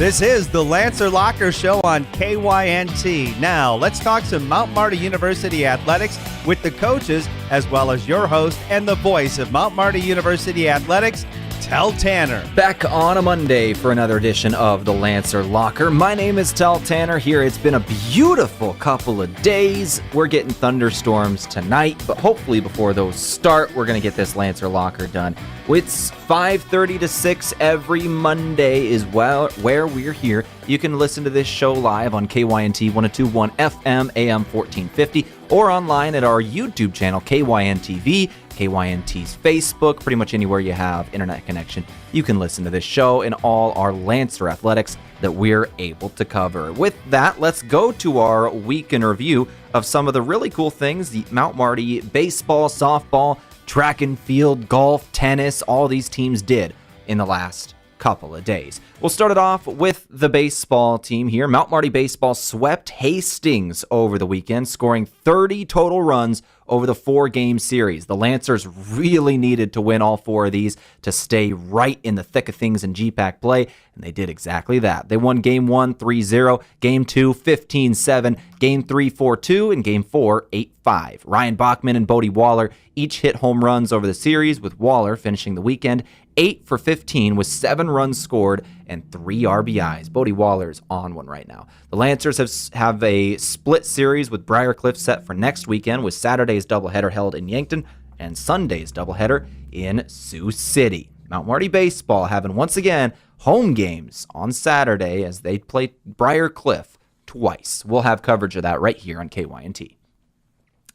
This is the Lancer Locker Show on KYNT. Now, let's talk some Mount Marty University athletics with the coaches, as well as your host and the voice of Mount Marty University athletics, Tel Tanner. Back on a Monday for another edition of the Lancer Locker. My name is Tel Tanner here. It's been a beautiful couple of days. We're getting thunderstorms tonight, but hopefully before those start, we're going to get this Lancer Locker done. It's 5:30 to 6 every Monday is where we're here. You can listen to this show live on KYNT 102.1 FM, AM 1450, or online at our YouTube channel, KYNTV, KYNT's Facebook, pretty much anywhere you have internet connection. You can listen to this show and all our Lancer athletics that we're able to cover. With that, let's go to our week in review of some of the really cool things the Mount Marty baseball, softball, track and field, golf, tennis, all these teams did in the last couple of days. We'll start it off with the baseball team here. Mount Marty baseball swept Hastings over the weekend, scoring 30 total runs over the 4-game series. The Lancers really needed to win all 4 of these to stay right in the thick of things in GPAC play, and they did exactly that. They won Game 1 3-0, Game 2 15-7, Game 3 4-2, and Game 4 8-5. Ryan Bachman and Bodie Waller each hit home runs over the series, with Waller finishing the weekend 8 for 15 with 7 runs scored and 3 RBIs. Bodie Waller's on one right now. The Lancers have a split series with Briarcliff set for next weekend, with Saturday's doubleheader held in Yankton and Sunday's doubleheader in Sioux City. Mount Marty baseball having once again home games on Saturday as they play Briarcliff twice. We'll have coverage of that right here on KYNT.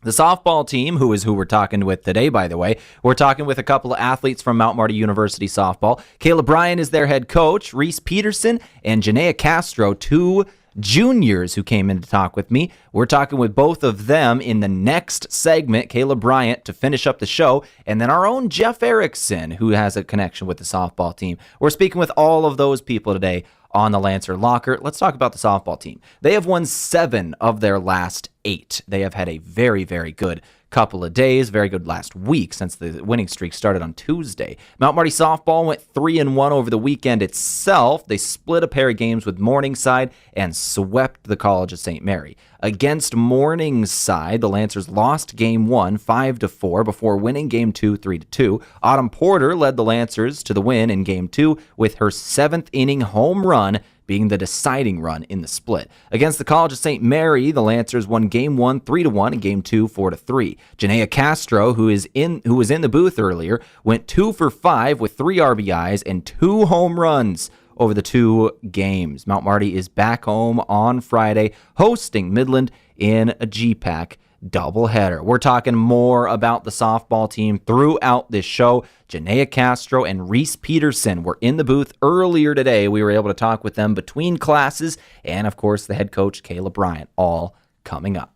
The softball team, who is who we're talking with today, by the way, we're talking with a couple of athletes from Mount Marty University softball. Kayla Bryan is their head coach, Reese Peterson, and Janaea Castro, 2 juniors who came in to talk with me. We're talking with both of them in the next segment, Kayla Bryant to finish up the show, and then our own Jeff Erickson, who has a connection with the softball team. We're speaking with all of those people today on the Lancer Locker. Let's talk about the softball team. They have won 7 of their last 8. They have had a very, very good couple of days, very good last week since the winning streak started on Tuesday. Mount Marty softball went 3-1 over the weekend itself. They split a pair of games with Morningside and swept the College of St. Mary. Against Morningside, the Lancers lost Game 1 5-4 before winning Game 2 3-2. Autumn Porter led the Lancers to the win in Game 2 with her 7th inning home run being the deciding run in the split. Against the College of St. Mary, the Lancers won Game 1 3-1 and Game 2 4-3. Janaea Castro, who was in the booth earlier, went 2 for 5 with 3 RBIs and 2 home runs over the 2 games. Mount Marty is back home on Friday, hosting Midland in a GPAC doubleheader. We're talking more about the softball team throughout this show. Janaea Castro and Reese Peterson were in the booth earlier today. We were able to talk with them between classes, and of course the head coach Kayla Bryant, all coming up.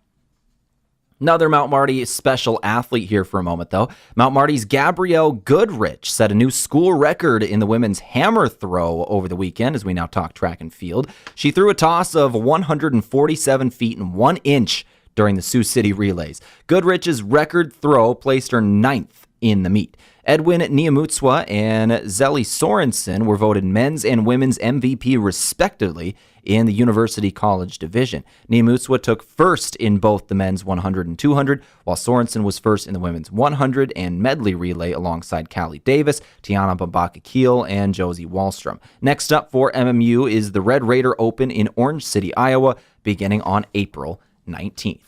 Another Mount Marty special athlete here for a moment, though. Mount Marty's Gabrielle Goodrich set a new school record in the women's hammer throw over the weekend, as we now talk track and field. She threw a toss of 147 feet and 1 inch during the Sioux City relays. Goodrich's record throw placed her 9th in the meet. Edwin Niamutswa and Zelly Sorensen were voted men's and women's MVP respectively in the University College division. Niamutswa took first in both the men's 100 and 200, while Sorensen was first in the women's 100 and medley relay alongside Callie Davis, Tiana Babaka-Keel, and Josie Wallstrom. Next up for MMU is the Red Raider Open in Orange City, Iowa, beginning on April 19th.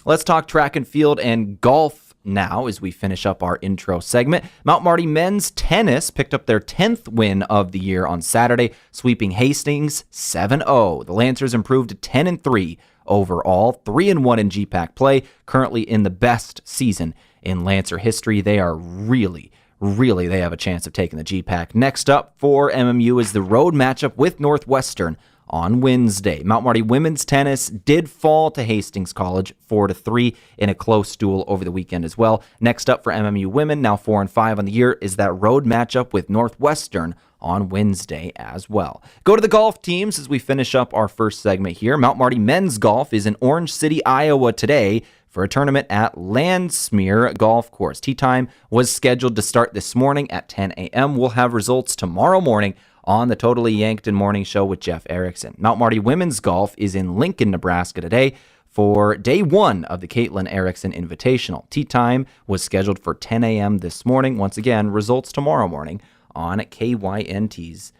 Let's talk track and field and golf now as we finish up our intro segment. Mount Marty men's tennis picked up their 10th win of the year on Saturday, sweeping Hastings 7-0. The Lancers improved to 10-3 overall, 3-1 in GPAC play, currently in the best season in Lancer history. They are really, they have a chance of taking the GPAC. Next up for MMU is the road matchup with Northwestern on Wednesday. Mount Marty women's tennis did fall to Hastings College 4-3 in a close duel over the weekend as well. Next up for MMU women, now 4-5 on the year, is that road matchup with Northwestern on Wednesday as well. Go to the golf teams as we finish up our first segment here. Mount Marty men's golf is in Orange City, Iowa today for a tournament at Landsmeer Golf Course. Tee time was scheduled to start this morning at 10 a.m. We'll have results tomorrow morning on the Totally Yankton Morning Show with Jeff Erickson. Mount Marty Women's Golf is in Lincoln, Nebraska today for day one of the Caitlin Erickson Invitational. Tee time was scheduled for 10 a.m. this morning. Once again, results tomorrow morning on KYNT's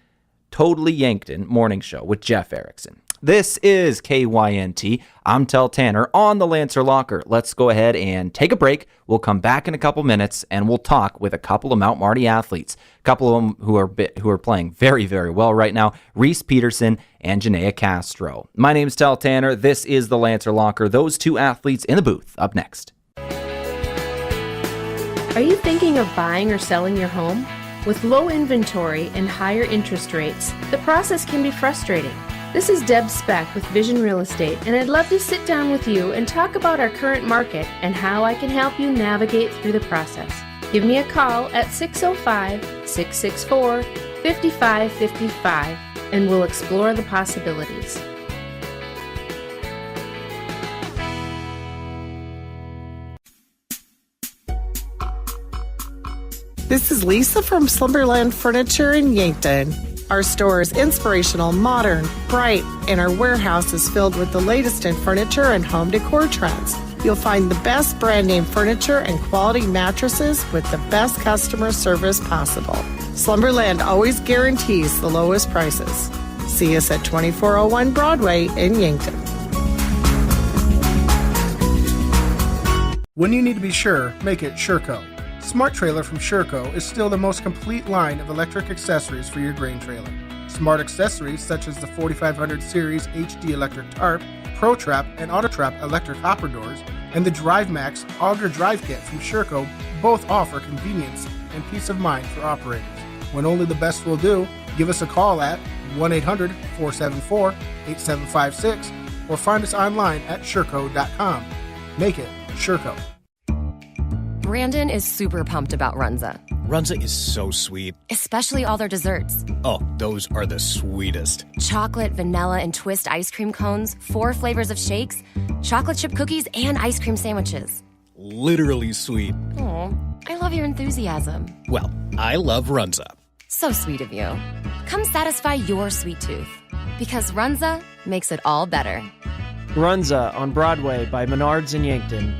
Totally Yankton Morning Show with Jeff Erickson. This is KYNT. I'm Tel Tanner on the Lancer Locker. Let's go ahead and take a break. We'll come back in a couple minutes, and we'll talk with a couple of Mount Marty athletes. A couple of them who are playing very, very well right now, Reese Peterson and Janaea Castro. My name's Tel Tanner. This is the Lancer Locker. Those two athletes in the booth up next. Are you thinking of buying or selling your home? With low inventory and higher interest rates, the process can be frustrating. This is Deb Speck with Vision Real Estate, and I'd love to sit down with you and talk about our current market and how I can help you navigate through the process. Give me a call at 605-664-5555, and we'll explore the possibilities. This is Lisa from Slumberland Furniture in Yankton. Our store is inspirational, modern, bright, and our warehouse is filled with the latest in furniture and home decor trends. You'll find the best brand name furniture and quality mattresses with the best customer service possible. Slumberland always guarantees the lowest prices. See us at 2401 Broadway in Yankton. When you need to be sure, make it Sureco. Smart Trailer from Sureco is still the most complete line of electric accessories for your grain trailer. Smart accessories such as the 4500 Series HD electric tarp, Pro Trap, and Auto Trap electric hopper doors, and the Drive Max Auger Drive Kit from Sureco both offer convenience and peace of mind for operators. When only the best will do, give us a call at 1-800-474-8756 or find us online at sureco.com. Make it Sureco. Brandon is super pumped about Runza. Runza is so sweet. Especially all their desserts. Oh, those are the sweetest. Chocolate, vanilla, and twist ice cream cones, 4 flavors of shakes, chocolate chip cookies, and ice cream sandwiches. Literally sweet. Aw, I love your enthusiasm. Well, I love Runza. So sweet of you. Come satisfy your sweet tooth. Because Runza makes it all better. Runza on Broadway by Menards in Yankton.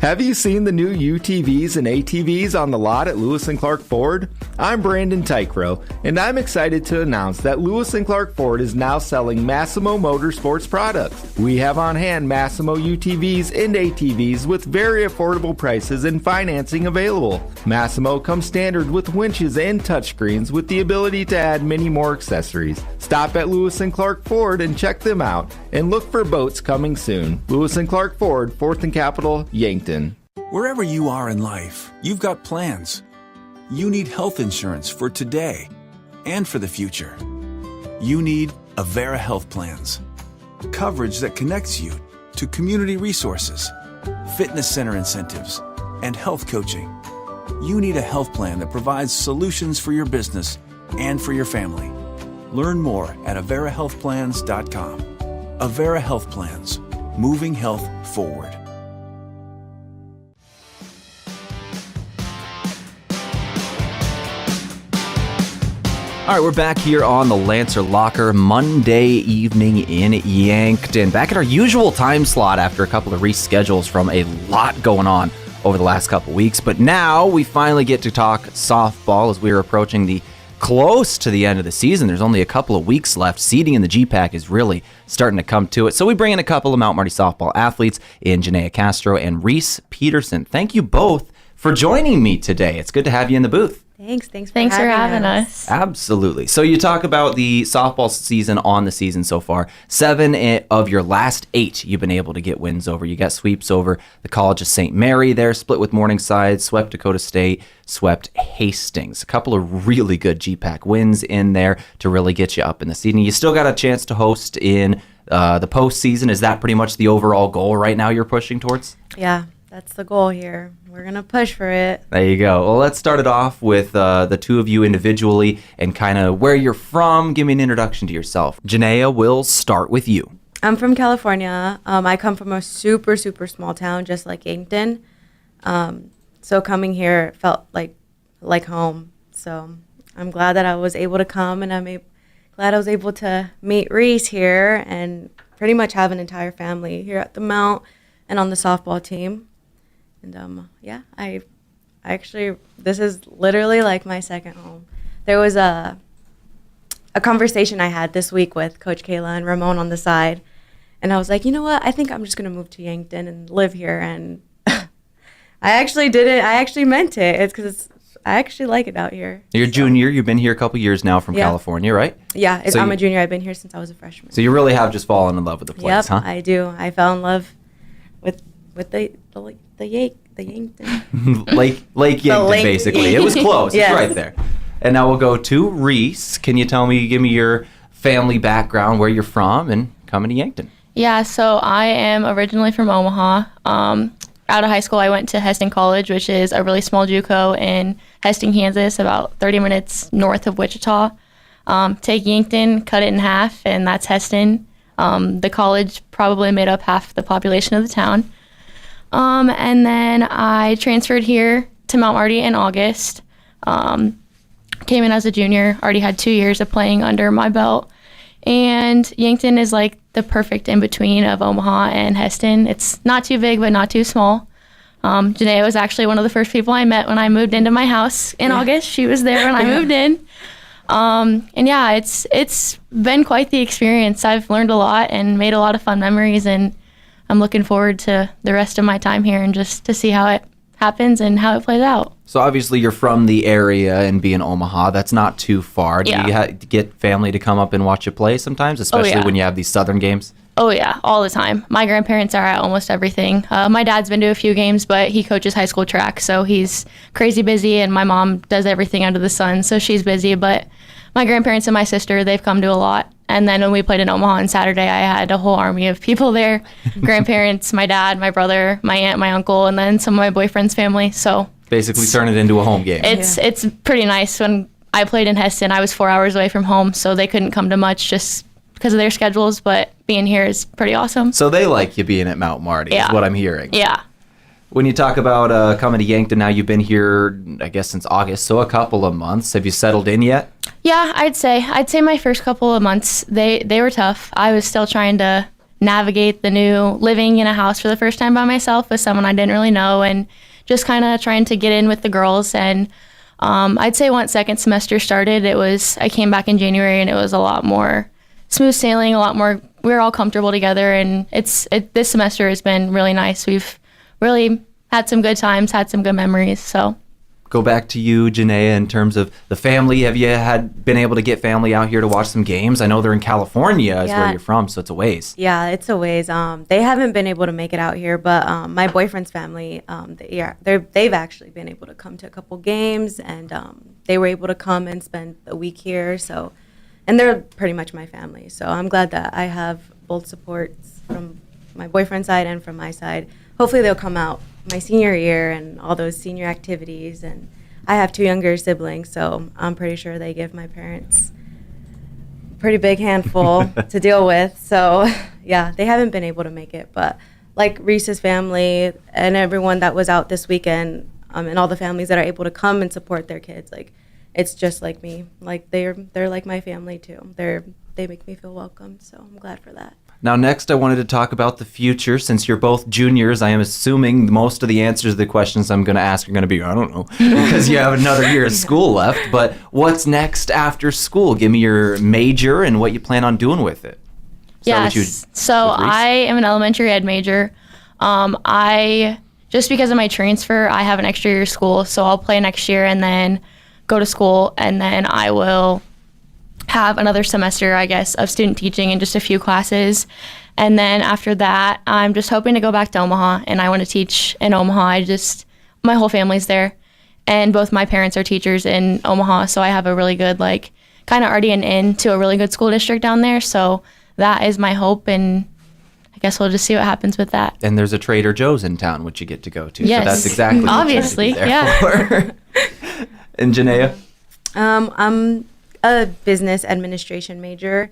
Have you seen the new UTVs and ATVs on the lot at Lewis & Clark Ford? I'm Brandon Tykrow, and I'm excited to announce that Lewis & Clark Ford is now selling Massimo Motorsports products. We have on hand Massimo UTVs and ATVs with very affordable prices and financing available. Massimo comes standard with winches and touchscreens with the ability to add many more accessories. Stop at Lewis & Clark Ford and check them out, and look for boats coming soon. Lewis & Clark Ford, 4th and Capitol, Yankton. Wherever you are in life, you've got plans. You need health insurance for today and for the future. You need Avera Health Plans. Coverage that connects you to community resources, fitness center incentives, and health coaching. You need a health plan that provides solutions for your business and for your family. Learn more at AveraHealthPlans.com. Avera Health Plans, moving health forward. All right, we're back here on the Lancer Locker Monday evening in Yankton. Back at our usual time slot after a couple of reschedules from a lot going on over the last couple weeks. But now we finally get to talk softball as we are approaching the close to the end of the season. There's only a couple of weeks left. Seeding in the GPAC is really starting to come to it. So we bring in a couple of Mount Marty softball athletes in Janaea Castro and Reese Peterson. Thank you both for joining me today. It's good to have you in the booth. Thanks for having us. Absolutely. So you talk about the softball season on the season so far. 7 of your last 8 you've been able to get wins over. You got sweeps over the College of St. Mary there, split with Morningside, swept Dakota State, swept Hastings. A couple of really good GPAC wins in there to really get you up in the season. You still got a chance to host in the postseason. Is that pretty much the overall goal right now you're pushing towards? Yeah, that's the goal here. We're going to push for it. There you go. Well, let's start it off with the two of you individually and kind of where you're from. Give me an introduction to yourself. Janaea, we'll start with you. I'm from California. I come from a super, super small town, just like Yankton. So coming here felt like home. So I'm glad that I was able to come, and glad I was able to meet Reese here and pretty much have an entire family here at the Mount and on the softball team. And I actually, this is literally like my second home. There was a conversation I had this week with Coach Kayla and Ramon on the side, and I was like, you know what? I think I'm just gonna move to Yankton and live here. And I actually did it. I actually meant it. It's because I actually like it out here. You're a junior. You've been here a couple years now from California, right? Yeah, I'm a junior. I've been here since I was a freshman. So you really have just fallen in love with the place, huh? I do. I fell in love with the Yankton. Lake Yankton, basically. Yankton. It was close. Yes. It's right there. And now we'll go to Reese. Can you give me your family background, where you're from, and coming to Yankton? Yeah, so I am originally from Omaha. Out of high school, I went to Heston College, which is a really small JUCO in Heston, Kansas, about 30 minutes north of Wichita. Take Yankton, cut it in half, and that's Heston. The college probably made up half the population of the town. And then I transferred here to Mount Marty in August. Came in as a junior, already had 2 years of playing under my belt. And Yankton is like the perfect in-between of Omaha and Heston. It's not too big, but not too small. Janae was actually one of the first people I met when I moved into my house in August. She was there when I moved in. And yeah, it's been quite the experience. I've learned a lot and made a lot of fun memories, and I'm looking forward to the rest of my time here and just to see how it happens and how it plays out. So obviously you're from the area and be in Omaha. That's not too far. Do you get family to come up and watch you play sometimes, especially when you have these Southern games? Oh, yeah, all the time. My grandparents are at almost everything. My dad's been to a few games, but he coaches high school track, so he's crazy busy, and my mom does everything under the sun, so she's busy. But my grandparents and my sister, they've come to a lot. And then when we played in Omaha on Saturday, I had a whole army of people there. Grandparents, my dad, my brother, my aunt, my uncle, and then some of my boyfriend's family. So basically turn it into a home game. It's pretty nice. When I played in Heston, I was 4 hours away from home, so they couldn't come to much just because of their schedules, but being here is pretty awesome. So they like you being at Mount Marty, is what I'm hearing. Yeah. When you talk about coming to Yankton, now you've been here, I guess, since August, so a couple of months. Have you settled in yet? Yeah, I'd say my first couple of months, they were tough. I was still trying to navigate the new living in a house for the first time by myself with someone I didn't really know, and just kind of trying to get in with the girls. And I'd say once second semester started, I came back in January, and it was a lot more smooth sailing, a lot more, we were all comfortable together, and this semester has been really nice. We've really had some good times, had some good memories. So go back to you, Janaea, in terms of the family. Have you been able to get family out here to watch some games? I know they're in California is where you're from, so it's a ways. Yeah, it's a ways. They haven't been able to make it out here, but my boyfriend's family, they've actually been able to come to a couple games, and they were able to come and spend a week here. So, and they're pretty much my family. So I'm glad that I have both supports from my boyfriend's side and from my side. Hopefully they'll come out my senior year and all those senior activities. And I have 2 younger siblings, so I'm pretty sure they give my parents a pretty big handful to deal with. So yeah, they haven't been able to make it. But like Reese's family and everyone that was out this weekend, and all the families that are able to come and support their kids, like, it's just like me. Like they're like my family too. They make me feel welcome, so I'm glad for that. Now, next, I wanted to talk about the future. Since you're both juniors, I am assuming most of the answers to the questions I'm going to ask are going to be, I don't know, because you have another year of school left. But what's next after school? Give me your major and what you plan on doing with it. Yes. So I am an elementary ed major. Just because of my transfer, I have an extra year of school, so I'll play next year and then go to school, and then I will have another semester, I guess, of student teaching in just a few classes. And then after that, I'm just hoping to go back to Omaha, and I want to teach in Omaha. My whole family's there, and both my parents are teachers in Omaha, so I have a really good, kind of already an in to a really good school district down there. So that is my hope, and I guess we'll just see what happens with that. And there's a Trader Joe's in town, which you get to go to. Yes. So that's exactly what obviously, you're there for. And Janaea? I'm a business administration major.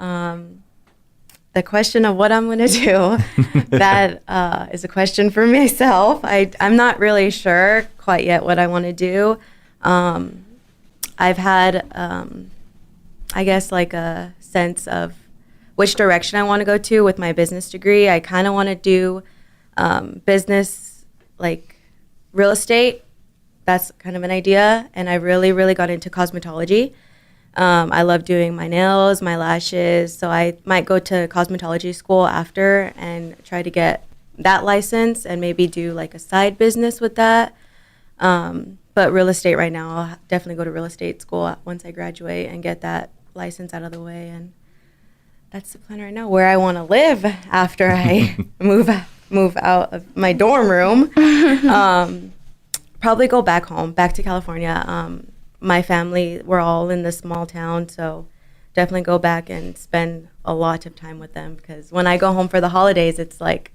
The question of what I'm going to do, that is a question for myself. I'm not really sure quite yet what I want to do. I I've had, I guess, like a sense of which direction I want to go to with my business degree. I kind of want to do business, like real estate. That's kind of an idea. And I really, really got into cosmetology. I love doing my nails, my lashes. So I might go to cosmetology school after and try to get that license and maybe do like a side business with that. But real estate right now, I'll definitely go to real estate school once I graduate and get that license out of the way. And that's the plan right now, where I want to live after I move out of my dorm room. Probably go back home, back to California. My family, we're all in this small town, so definitely go back and spend a lot of time with them, because when I go home for the holidays, it's like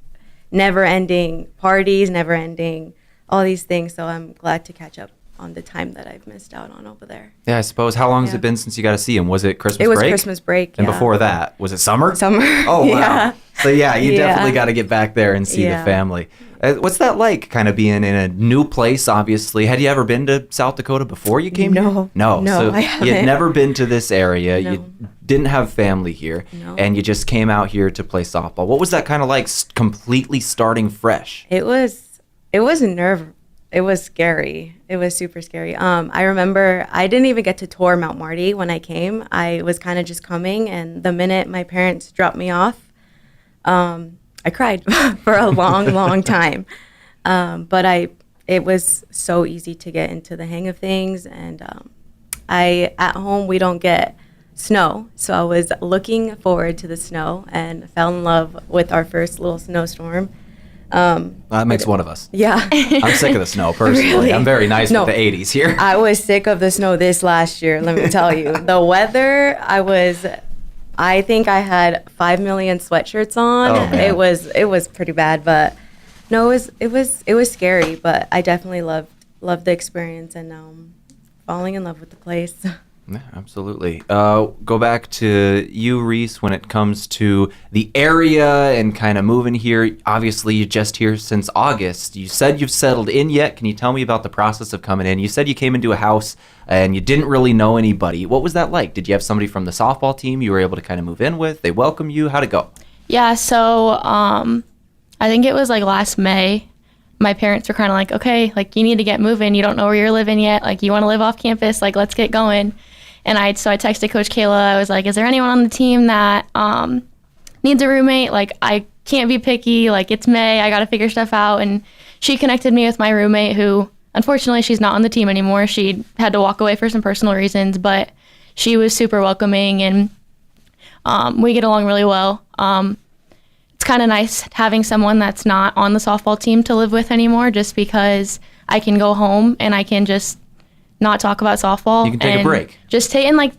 never-ending parties, never-ending all these things. So I'm glad to catch up on the time that I've missed out on over there. Yeah, I suppose. How long has it been since you got to see him? Was it Christmas break? It was Christmas break, And yeah. before that, was it summer? Summer. Oh, wow. Yeah. So, yeah, you Yeah. definitely got to get back there and see the family. What's that like, kind of being in a new place, obviously? Had you ever been to South Dakota before you came here? No, so I haven't. you'd never been to this area. No. You didn't have family here, and you just came out here to play softball. What was that kind of like, completely starting fresh? It was It was scary. It was super scary. I remember I didn't even get to tour Mount Marty when I came. I was kind of just coming, and the minute my parents dropped me off, I cried for a long, long time. But it was so easy to get into the hang of things, and at home we don't get snow, so I was looking forward to the snow and fell in love with our first little snowstorm. That makes one of us. Yeah. I'm sick of the snow, personally. Really? I'm very nice No. with the 80s here. I was sick of the snow this last year, let me tell you. The weather, I think I had 5 million sweatshirts on. Oh, man. It was pretty bad, but no, it was scary, but I definitely loved the experience and falling in love with the place. Yeah, absolutely. Go back to you, Reese, when it comes to the area and kind of moving here. Obviously, you're just here since August. You said you've settled in yet. Can you tell me about the process of coming in? You said you came into a house and you didn't really know anybody. What was that like? Did you have somebody from the softball team you were able to kind of move in with? They welcome you? How'd it go? Yeah, so I think it was like last May. My parents were kind of like, okay, like you need to get moving. You don't know where you're living yet. Like you want to live off campus. Like let's get going. And I texted Coach Kayla. I was like, is there anyone on the team that needs a roommate? Like I can't be picky. Like it's May. I got to figure stuff out. And she connected me with my roommate, who unfortunately she's not on the team anymore. She had to walk away for some personal reasons, but she was super welcoming, and we get along really well. It's kind of nice having someone that's not on the softball team to live with anymore, just because I can go home and I can just not talk about softball. You can take a break. Just take, and like,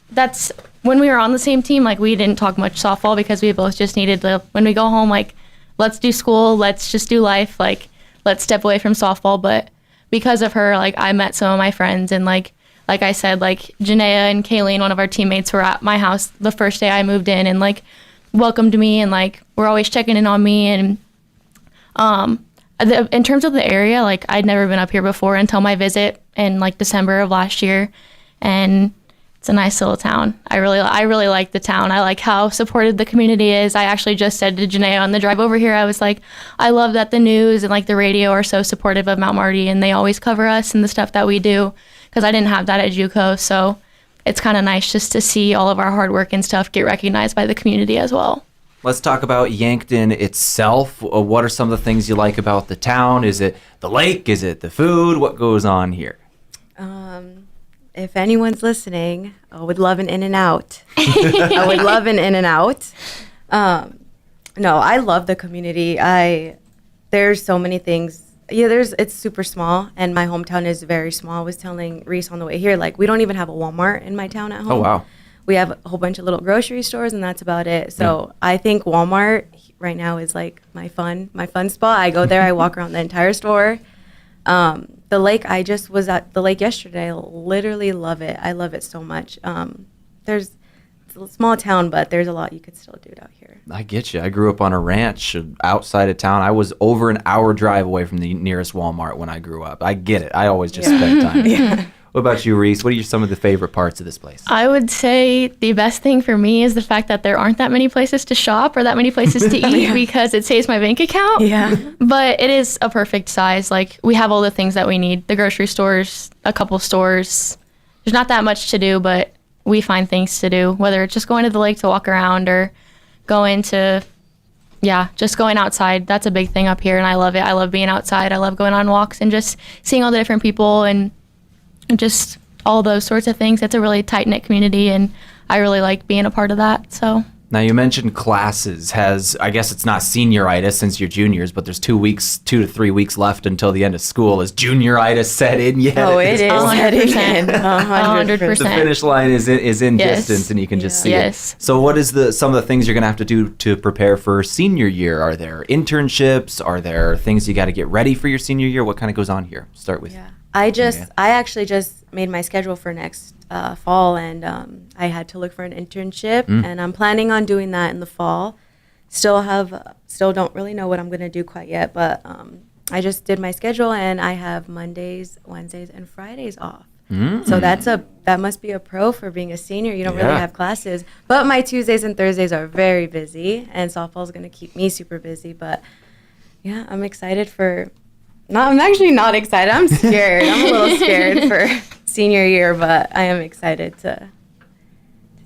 that's when we were on the same team, like we didn't talk much softball because we both just needed to, when we go home, like, let's do school, let's just do life, like, let's step away from softball. But because of her, like, I met some of my friends, and like I said, like, Janaea and Kayleen, one of our teammates, were at my house the first day I moved in and like welcomed me, and like were always checking in on me. And in terms of the area, like I'd never been up here before until my visit in like December of last year, and it's a nice little town. I really like the town. I like how supportive the community is. I actually just said to Janaea on the drive over here, I was like, I love that the news and like the radio are so supportive of Mount Marty, and they always cover us and the stuff that we do, because I didn't have that at JUCO. So it's kind of nice just to see all of our hard work and stuff get recognized by the community as well. Let's talk about Yankton itself. What are some of the things you like about the town? Is it the lake? Is it the food? What goes on here? If anyone's listening, I would love an In-N-Out. I would love an In-N-Out. No, I love the community. There's so many things. Yeah, it's super small, and my hometown is very small. I was telling Reese on the way here, like, we don't even have a Walmart in my town at home. Oh, wow. We have a whole bunch of little grocery stores, and that's about it. So I think Walmart right now is like my fun spot. I go there, I walk around the entire store. The lake, I just was at the lake yesterday. I literally love it. I love it so much. It's a small town, but there's a lot you could still do out here. I get you. I grew up on a ranch outside of town. I was over an hour drive away from the nearest Walmart when I grew up. I get it. I always just spent time. What about you, Reese? What are some of the favorite parts of this place? I would say the best thing for me is the fact that there aren't that many places to shop or that many places to eat because it saves my bank account. Yeah. But it is a perfect size. Like, we have all the things that we need. The grocery stores, a couple stores. There's not that much to do, but we find things to do, whether it's just going to the lake to walk around or going to, just going outside. That's a big thing up here, and I love it. I love being outside. I love going on walks and just seeing all the different people and just all those sorts of things. It's a really tight-knit community, and I really like being a part of that. So now, you mentioned classes. I guess it's not senioritis since you're juniors, but there's 2 to 3 weeks left until the end of school. Is junioritis set in yet? Oh, it is. 100%. 100%. The finish line is in distance, and you can just see it. So what is some of the things you're going to have to do to prepare for senior year? Are there internships? Are there things you got to get ready for your senior year? What kind of goes on here? Start with I actually just made my schedule for next fall, and I had to look for an internship, and I'm planning on doing that in the fall. Still don't really know what I'm going to do quite yet, but I just did my schedule, and I have Mondays, Wednesdays, and Fridays off. So that must be a pro for being a senior. You don't really have classes, but my Tuesdays and Thursdays are very busy, and softball is going to keep me super busy. But yeah, I'm excited for. I'm actually not excited. I'm scared. I'm a little scared for senior year, but I am excited to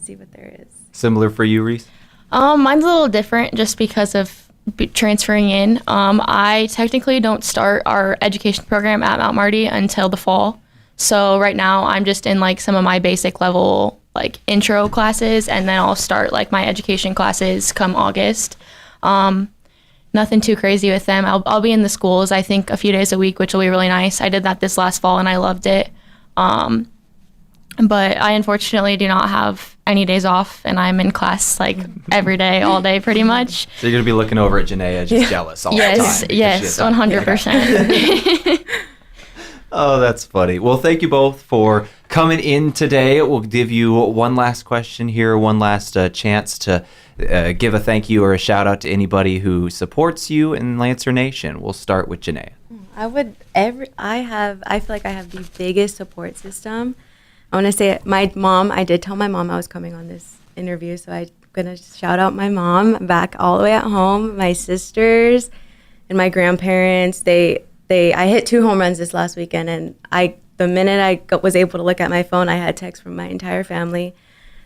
see what there is. Similar for you, Reese? Mine's a little different just because of transferring in. I technically don't start our education program at Mount Marty until the fall. So right now I'm just in like some of my basic level like intro classes, and then I'll start like my education classes come August. Nothing too crazy with them. I'll be in the schools, I think, a few days a week, which will be really nice. I did that this last fall, and I loved it. But I unfortunately do not have any days off, and I'm in class like every day, all day, pretty much. So you're going to be looking over at Janaea, just jealous all the time. Yes, 100%. Oh, that's funny. Well, thank you both for coming in today. We'll give you one last question here, one last chance to give a thank you or a shout out to anybody who supports you in Lancer Nation. We'll start with Janaea. I feel like I have the biggest support system. I want to say my mom. I did tell my mom I was coming on this interview, so I'm gonna shout out my mom back all the way at home, my sisters, and my grandparents. I hit 2 home runs this last weekend, and the minute I was able to look at my phone, I had texts from my entire family.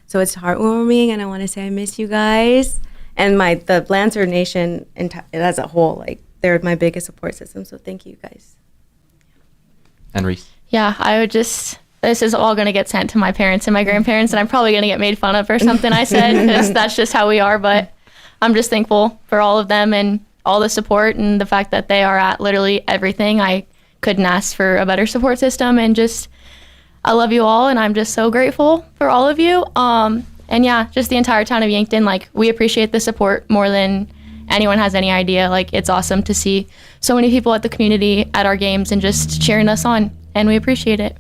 So it's heartwarming, and I want to say I miss you guys. And the Lancer Nation as a whole, like, they're my biggest support system, so thank you guys. And Reese? Yeah, this is all going to get sent to my parents and my grandparents, and I'm probably going to get made fun of for something I said, because that's just how we are, but I'm just thankful for all of them and all the support and the fact that they are at literally everything. I couldn't ask for a better support system, and just I love you all, and I'm just so grateful for all of you. And yeah, just the entire town of Yankton, like, we appreciate the support more than anyone has any idea. Like, it's awesome to see so many people at the community at our games and just cheering us on, and we appreciate it.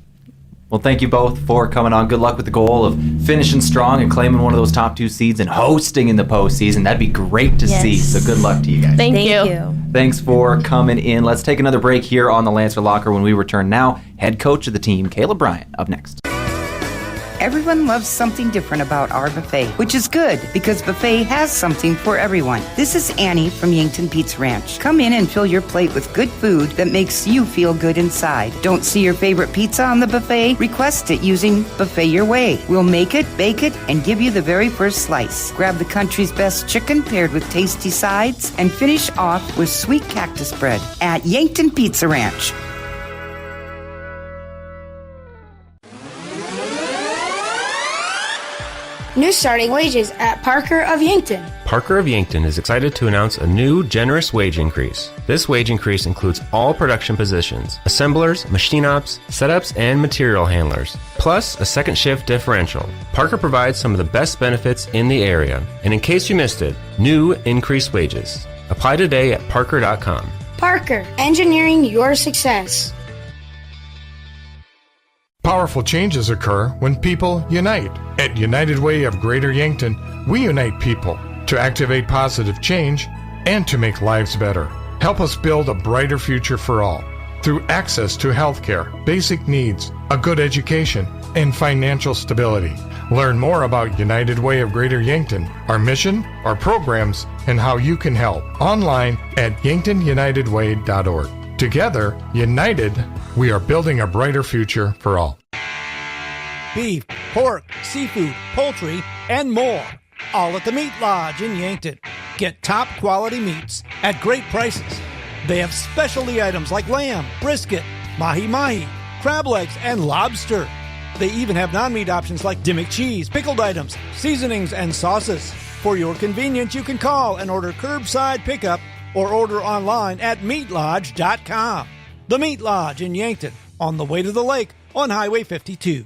Well, thank you both for coming on. Good luck with the goal of finishing strong and claiming one of those top 2 seeds and hosting in the postseason. That'd be great to see. So good luck to you guys. Thank you. Thanks for coming in. Let's take another break here on the Lancer Locker. When we return now, head coach of the team, Caleb Bryant, up next. Everyone loves something different about our buffet, which is good because buffet has something for everyone. This is Annie from Yankton Pizza Ranch. Come in and fill your plate with good food that makes you feel good inside. Don't see your favorite pizza on the buffet? Request it using Buffet Your Way. We'll make it, bake it, and give you the very first slice. Grab the country's best chicken paired with tasty sides and finish off with sweet cactus bread at Yankton Pizza Ranch. New starting wages at Parker of Yankton. Parker of Yankton is excited to announce a new generous wage increase. This wage increase includes all production positions, assemblers, machine ops, setups, and material handlers, plus a second shift differential. Parker provides some of the best benefits in the area, and in case you missed it, new increased wages. Apply today at parker.com. Parker, engineering your success. Powerful changes occur when people unite. At United Way of Greater Yankton, we unite people to activate positive change and to make lives better. Help us build a brighter future for all. through access to health care, basic needs, a good education, and financial stability. Learn more about United Way of Greater Yankton, our mission, our programs, and how you can help online at yanktonunitedway.org. Together, united, we are building a brighter future for all. Beef, pork, seafood, poultry, and more. All at the Meat Lodge in Yankton. Get top quality meats at great prices. They have specialty items like lamb, brisket, mahi-mahi, crab legs, and lobster. They even have non-meat options like Dimmick cheese, pickled items, seasonings, and sauces. For your convenience, you can call and order curbside pickup or order online at meatlodge.com. The Meat Lodge in Yankton, on the way to the lake on Highway 52.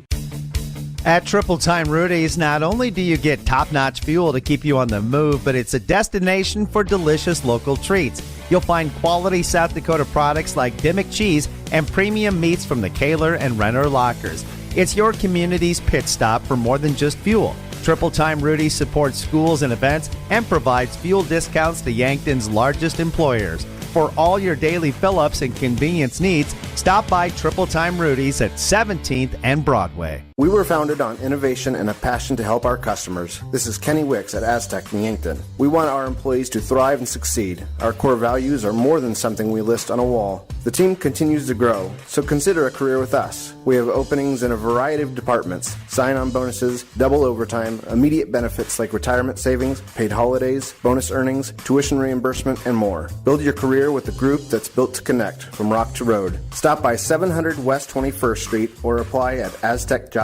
At Triple Time Rudy's, not only do you get top-notch fuel to keep you on the move, but it's a destination for delicious local treats. You'll find quality South Dakota products like Dimmick cheese and premium meats from the Kaler and Renner lockers. It's your community's pit stop for more than just fuel. Triple Time Rudy's supports schools and events and provides fuel discounts to Yankton's largest employers. For all your daily fill-ups and convenience needs, stop by Triple Time Rudy's at 17th and Broadway. We were founded on innovation and a passion to help our customers. This is Kenny Wicks at Aztec in Yankton. We want our employees to thrive and succeed. Our core values are more than something we list on a wall. The team continues to grow, so consider a career with us. We have openings in a variety of departments: sign-on bonuses, double overtime, immediate benefits like retirement savings, paid holidays, bonus earnings, tuition reimbursement, and more. Build your career with a group that's built to connect from rock to road. Stop by 700 West 21st Street or apply at aztecjobs.com.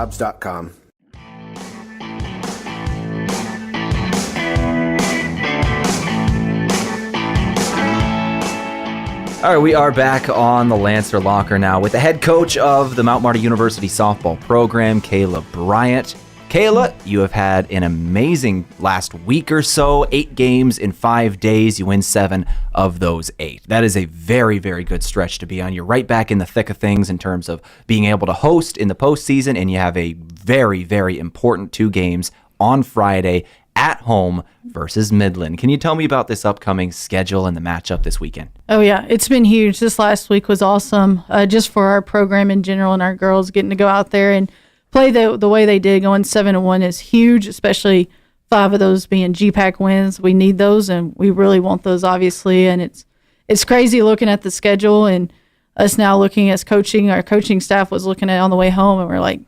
All right, we are back on the Lancer Locker now with the head coach of the Mount Marty University softball program, Kayla Bryant. Kayla, you have had an amazing last week or so. 8 games in 5 days. You win 7 of those 8. That is a very, very good stretch to be on. You're right back in the thick of things in terms of being able to host in the postseason, and you have a very, very important 2 games on Friday at home versus Midland. Can you tell me about this upcoming schedule and the matchup this weekend? Oh, yeah. It's been huge. This last week was awesome, just for our program in general and our girls getting to go out there and play the way they did. Going 7-1 is huge, especially 5 of those being GPAC wins. We need those, and we really want those, obviously. And it's crazy looking at the schedule and us now looking as coaching. Our coaching staff was looking at it on the way home, and we're like,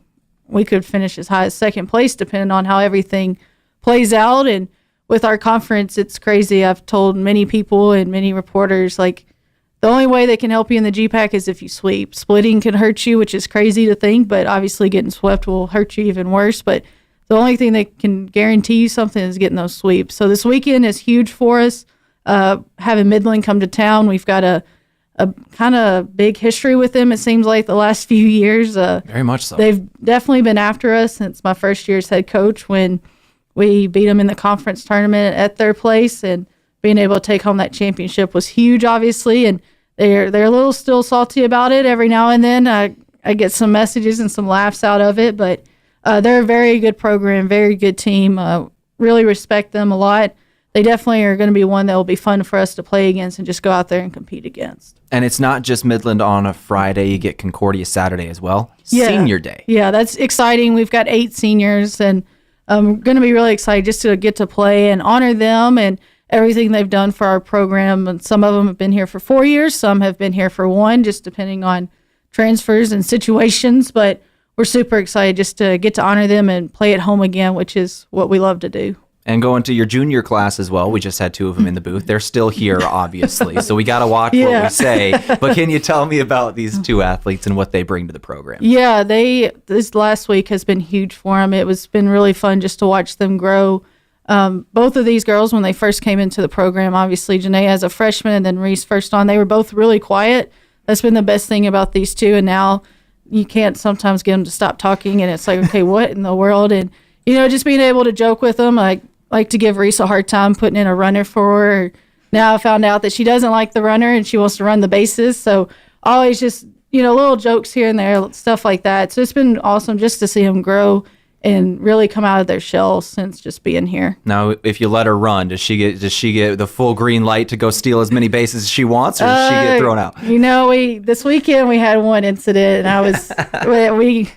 we could finish as high as second place depending on how everything plays out. And with our conference, it's crazy. I've told many people and many reporters, like, the only way they can help you in the GPAC is if you sweep. Splitting can hurt you, which is crazy to think, but obviously getting swept will hurt you even worse. But the only thing that can guarantee you something is getting those sweeps. So this weekend is huge for us. Having Midland come to town, we've got a kind of big history with them, it seems like, the last few years. Very much so. They've definitely been after us since my first year as head coach, when we beat them in the conference tournament at their place, and being able to take home that championship was huge, obviously. And they're a little still salty about it every now and then. I get some messages and some laughs out of it, but they're a very good program, very good team. Really respect them a lot. They definitely are going to be one that will be fun for us to play against and just go out there and compete against. And it's not just Midland on a Friday. You get Concordia Saturday as well. Yeah. Senior Day. Yeah, that's exciting. We've got 8 seniors, and I'm going to be really excited just to get to play and honor them and everything they've done for our program. And some of them have been here for 4 years. Some have been here for 1, just depending on transfers and situations. But we're super excited just to get to honor them and play at home again, which is what we love to do. And going to your junior class as well. We just had 2 of them in the booth. They're still here, obviously, so we got to watch what we say. But can you tell me about these 2 athletes and what they bring to the program? Yeah, this last week has been huge for them. It's been really fun just to watch them grow. Both of these girls, when they first came into the program, obviously Janae as a freshman and then Reese first on, they were both really quiet. That's been the best thing about these 2. And now you can't sometimes get them to stop talking, and it's like, okay, what in the world? And, just being able to joke with them, like to give Reese a hard time putting in a runner for her. Now I found out that she doesn't like the runner and she wants to run the bases. So always just, little jokes here and there, stuff like that. So it's been awesome just to see them grow and really come out of their shell since just being here. Now, if you let her run, does she get the full green light to go steal as many bases as she wants, or does she get thrown out? This weekend we had one incident, and I was we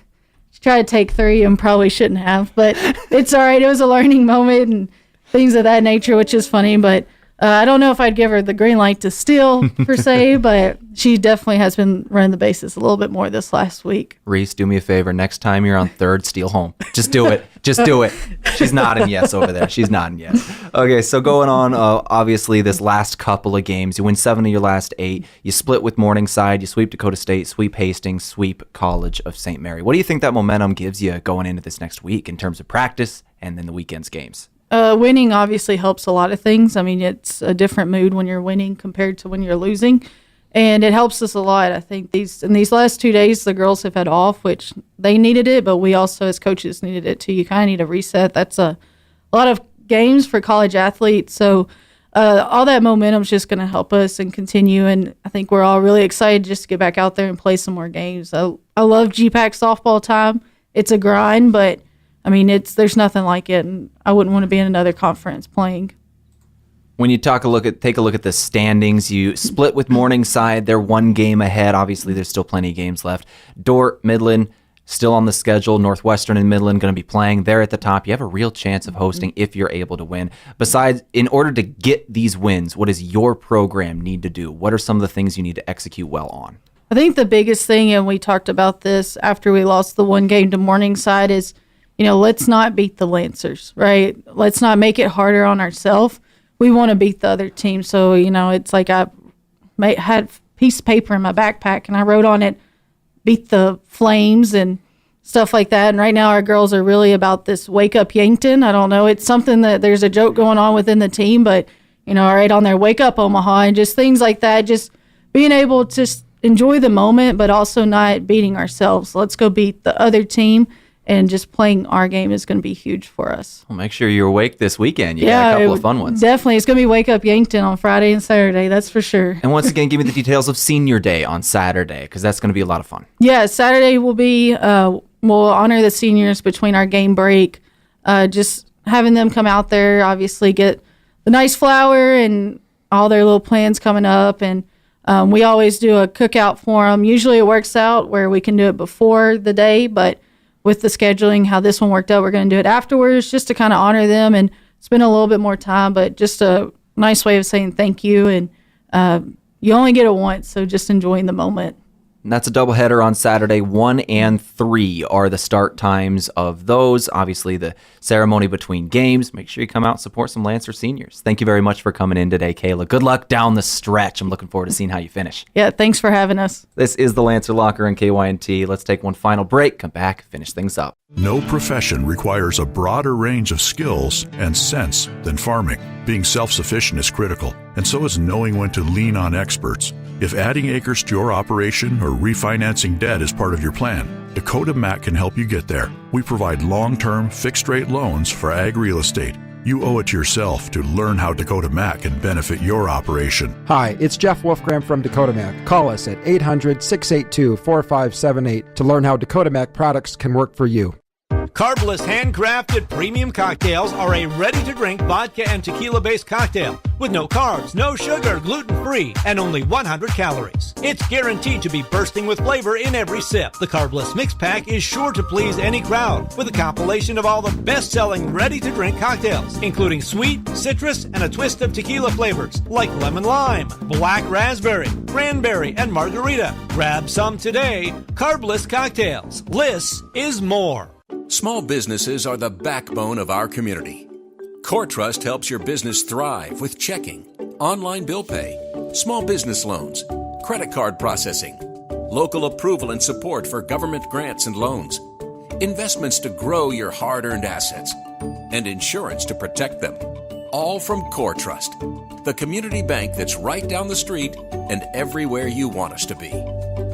tried to take 3 and probably shouldn't have, but it's all right. It was a learning moment and things of that nature, which is funny, but I don't know if I'd give her the green light to steal per se, but she definitely has been running the bases a little bit more this last week. Reese, do me a favor. Next time you're on third, steal home. Just do it. Just do it. She's nodding yes over there. She's nodding yes. Okay, so going on, obviously, this last couple of games, you win 7 of your last 8. You split with Morningside. You sweep Dakota State, sweep Hastings, sweep College of St. Mary. What do you think that momentum gives you going into this next week in terms of practice and then the weekend's games? Winning obviously helps a lot of things. I mean, it's a different mood when you're winning compared to when you're losing, and it helps us a lot. I think in these last 2 days, the girls have had off, which they needed it, but we also as coaches needed it too. You kind of need a reset. That's a lot of games for college athletes, so all that momentum is just going to help us and continue, and I think we're all really excited just to get back out there and play some more games. I love GPAC softball time. It's a grind, but I mean, there's nothing like it, and I wouldn't want to be in another conference playing. When you take a look at the standings, you split with Morningside. They're 1 game ahead. Obviously, there's still plenty of games left. Dordt, Midland, still on the schedule. Northwestern and Midland going to be playing. They're at the top. You have a real chance of hosting if you're able to win. Besides, in order to get these wins, what does your program need to do? What are some of the things you need to execute well on? I think the biggest thing, and we talked about this after we lost the 1 game to Morningside, is let's not beat the Lancers, right? Let's not make it harder on ourselves. We want to beat the other team. So, it's like I had a piece of paper in my backpack, and I wrote on it, beat the Flames and stuff like that. And right now our girls are really about this wake up Yankton. I don't know. It's something that there's a joke going on within the team, but, right on there, wake up Omaha, and just things like that. Just being able to enjoy the moment, but also not beating ourselves. Let's go beat the other team. And just playing our game is going to be huge for us. Well, make sure you're awake this weekend. You got a couple of fun ones. Definitely. It's going to be Wake Up Yankton on Friday and Saturday. That's for sure. And once again, give me the details of Senior Day on Saturday, because that's going to be a lot of fun. Yeah, Saturday will be, we'll honor the seniors between our game break. Just having them come out there, obviously get the nice flower and all their little plans coming up. And we always do a cookout for them. Usually it works out where we can do it before the day, but with the scheduling, how this one worked out, we're going to do it afterwards just to kind of honor them and spend a little bit more time, but just a nice way of saying thank you. And you only get it once, so just enjoying the moment. And that's a doubleheader on Saturday. 1 and 3 are the start times of those. Obviously, the ceremony between games. Make sure you come out and support some Lancer seniors. Thank you very much for coming in today, Kayla. Good luck down the stretch. I'm looking forward to seeing how you finish. Yeah, thanks for having us. This is the Lancer Locker and KYNT. Let's take one final break, come back, finish things up. No profession requires a broader range of skills and sense than farming. Being self-sufficient is critical, and so is knowing when to lean on experts. If adding acres to your operation or refinancing debt is part of your plan, Dakota Mac can help you get there. We provide long-term, fixed-rate loans for ag real estate. You owe it to yourself to learn how Dakota Mac can benefit your operation. Hi, it's Jeff Wolfgram from Dakota Mac. Call us at 800-682-4578 to learn how Dakota Mac products can work for you. Carbless handcrafted premium cocktails are a ready-to-drink vodka and tequila-based cocktail with no carbs, no sugar, gluten-free, and only 100 calories. It's guaranteed to be bursting with flavor in every sip. The Carbless Mix Pack is sure to please any crowd with a compilation of all the best-selling ready-to-drink cocktails, including sweet, citrus, and a twist of tequila flavors like lemon lime, black raspberry, cranberry, and margarita. Grab some today. Carbless Cocktails. Less is more. Small businesses are the backbone of our community. CoreTrust helps your business thrive with checking, online bill pay, small business loans, credit card processing, local approval and support for government grants and loans, investments to grow your hard-earned assets, and insurance to protect them. All from CoreTrust, the community bank that's right down the street and everywhere you want us to be.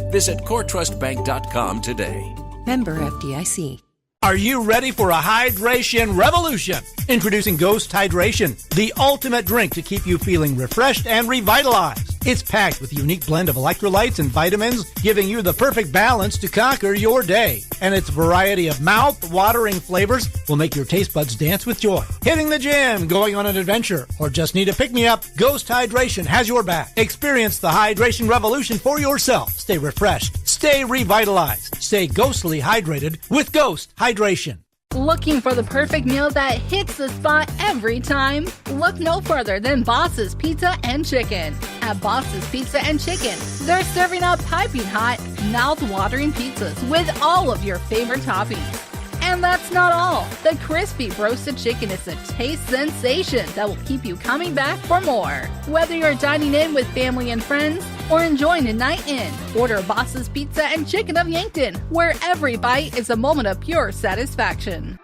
Visit CoreTrustBank.com today. Member FDIC. Are you ready for a hydration revolution? Introducing Ghost Hydration, the ultimate drink to keep you feeling refreshed and revitalized. It's packed with a unique blend of electrolytes and vitamins, giving you the perfect balance to conquer your day. And its variety of mouth-watering flavors will make your taste buds dance with joy. Hitting the gym, going on an adventure, or just need a pick-me-up, Ghost Hydration has your back. Experience the hydration revolution for yourself. Stay refreshed, stay revitalized, stay ghostly hydrated with Ghost Hydration. Looking for the perfect meal that hits the spot every time? Look no further than Boss's Pizza and Chicken. At Boss's Pizza and Chicken, they're serving up piping hot, mouth-watering pizzas with all of your favorite toppings. And that's not all. The crispy roasted chicken is a taste sensation that will keep you coming back for more. Whether you're dining in with family and friends or enjoying a night in, order Boss's Pizza and Chicken of Yankton, where every bite is a moment of pure satisfaction.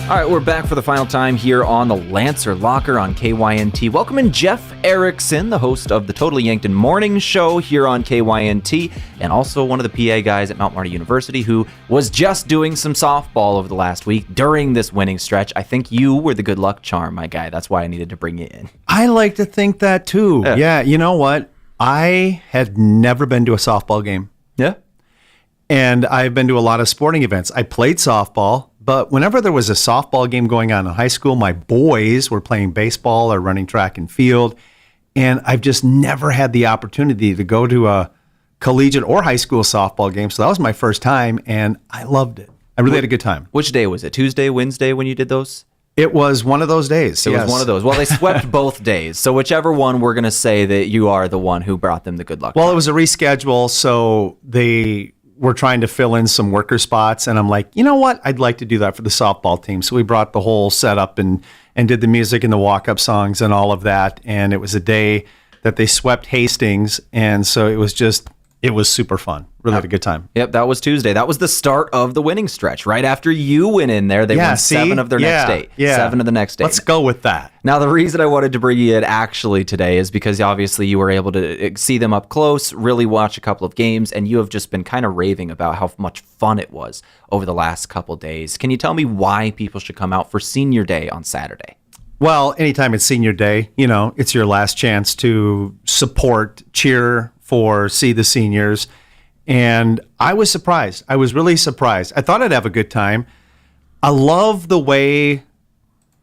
All right, we're back for the final time here on the Lancer Locker on KYNT. Welcome in Jeff Erickson, the host of the Totally Yankton Morning Show here on KYNT, and also one of the PA guys at Mount Marty University who was just doing some softball over the last week during this winning stretch. I think you were the good luck charm, my guy. That's why I needed to bring you in. I like to think that too. Yeah, you know what? I had never been to a softball game. Yeah. And I've been to a lot of sporting events. I played softball, but whenever there was a softball game going on in high school, my boys were playing baseball or running track and field. And I've just never had the opportunity to go to a collegiate or high school softball game. So that was my first time, and I loved it. I really had a good time. Which day was it? Tuesday, Wednesday when you did those? It was one of those days. It was one of those. Well, they swept both days. So whichever one, we're going to say that you are the one who brought them the good luck. Well, it was a reschedule, so they were trying to fill in some worker spots, and I'm like, you know what? I'd like to do that for the softball team. So we brought the whole setup and did the music and the walk-up songs and all of that. And it was a day that they swept Hastings, and so it was super fun. Really had a good time. Yep, that was Tuesday. That was the start of the winning stretch. Right after you went in there, they won 7 of their next 8. 7 of the next 8. Let's go with that. Now, the reason I wanted to bring you in actually today is because obviously you were able to see them up close, really watch a couple of games, and you have just been kind of raving about how much fun it was over the last couple days. Can you tell me why people should come out for Senior Day on Saturday? Well, anytime it's Senior Day, it's your last chance to support, cheer for, see the seniors. And I was surprised. I was really surprised. I thought I'd have a good time. I love the way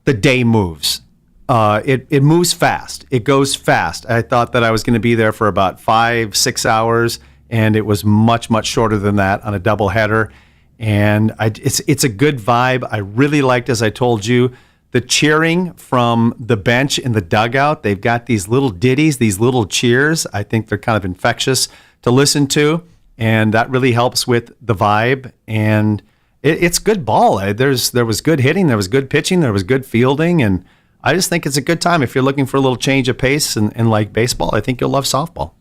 the day moves. It moves fast. It goes fast. I thought that I was going to be there for about 5-6 hours, and it was much, much shorter than that on a doubleheader. And it's a good vibe. I really liked, as I told you, the cheering from the bench in the dugout. They've got these little ditties, these little cheers. I think they're kind of infectious to listen to, and that really helps with the vibe. And it's good ball. There was good hitting, there was good pitching, there was good fielding, and I just think it's a good time. If you're looking for a little change of pace and like baseball, I think you'll love softball.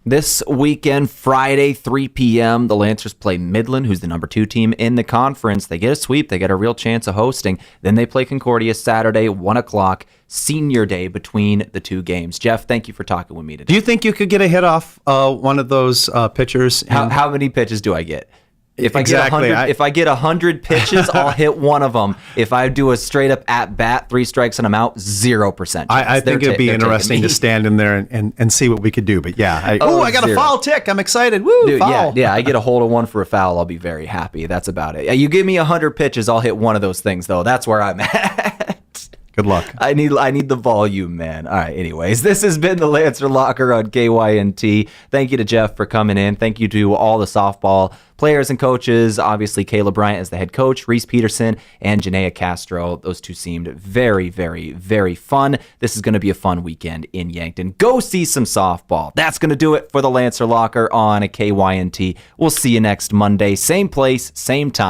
This weekend, Friday, 3 p.m., the Lancers play Midland, who's the number 2 team in the conference. They get a sweep. They get a real chance of hosting. Then they play Concordia Saturday, 1 o'clock, Senior Day between the 2 games. Jeff, thank you for talking with me today. Do you think you could get a hit off one of those pitchers? How many pitches do I get? If I get 100 pitches, I'll hit one of them. If I do a straight up at bat, 3 strikes and I'm out, 0%. I think it'd be interesting to stand in there and see what we could do. But yeah, I got a foul tick. I'm excited. Woo, dude, foul. Yeah, I get a hold of one for a foul. I'll be very happy. That's about it. You give me 100 pitches, I'll hit one of those things though. That's where I'm at. Good luck. I need the volume, man. All right, anyways, this has been the Lancer Locker on KYNT. Thank you to Jeff for coming in. Thank you to all the softball players and coaches. Obviously, Kayla Bryant as the head coach, Reese Peterson, and Janaea Castro. Those 2 seemed very, very, very fun. This is going to be a fun weekend in Yankton. Go see some softball. That's going to do it for the Lancer Locker on a KYNT. We'll see you next Monday. Same place, same time.